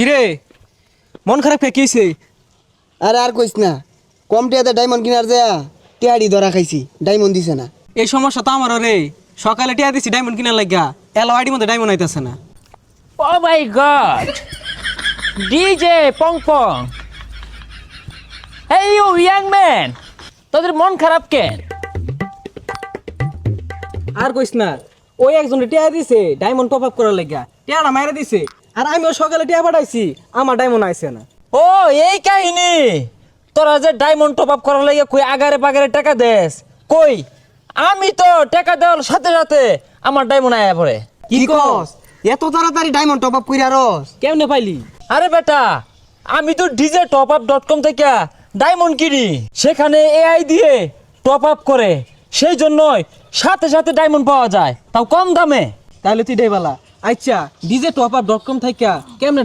কিরে মন খারাপ কে কিছে? আরে আর কইস না, কম টিয়াতে ডায়মন্ড কিনার যায় টিয়াড়ি ধরা খাইছি, ডায়মন্ড দিছে না। এই সমস্যা তো আমারও রে। সকালে টিয়া দিছি ডায়মন্ড কিনার লাগা, এলআইডি মধ্যে ডায়মন্ড আইতাছে না। Oh my god! DJ Pong Pong! Hey you young man! তোদের মন খারাপ কেন? আর কইস না, ওই একজন টিয়া দিছে ডায়মন্ড টপ আপ করার লাগা, টিয়াটা মাইরা দিছে। আর আমিও সকালে টিয়া পাঠাইছি, আমার ডায়মন্ড আইছে না। ও এই কাহিনী, তোরা যে ডায়মন্ড টপ আপ করার লাগে কই আগারে পাগারে টাকা দেস কই? আমি তো টাকা দেওয়ার সাথে সাথে আমার ডায়মন্ড আয়া পড়ে। কি কস? এত তাড়াতাড়ি ডায়মন্ড টপ আপ কইরা রস? কেমনে পাইলি? আরে বেটা, আমি তো djtopup.com থেকে ডায়মন্ড কিনি, সেখানে এআই দিয়ে টপ আপ করে, সেই জন্যই সাথে সাথে ডায়মন্ড পাওয়া যায়, তাও কম দামে। তাহলে তুই দেবালা আচ্ছা DJ top up dot com থেকে কেমনে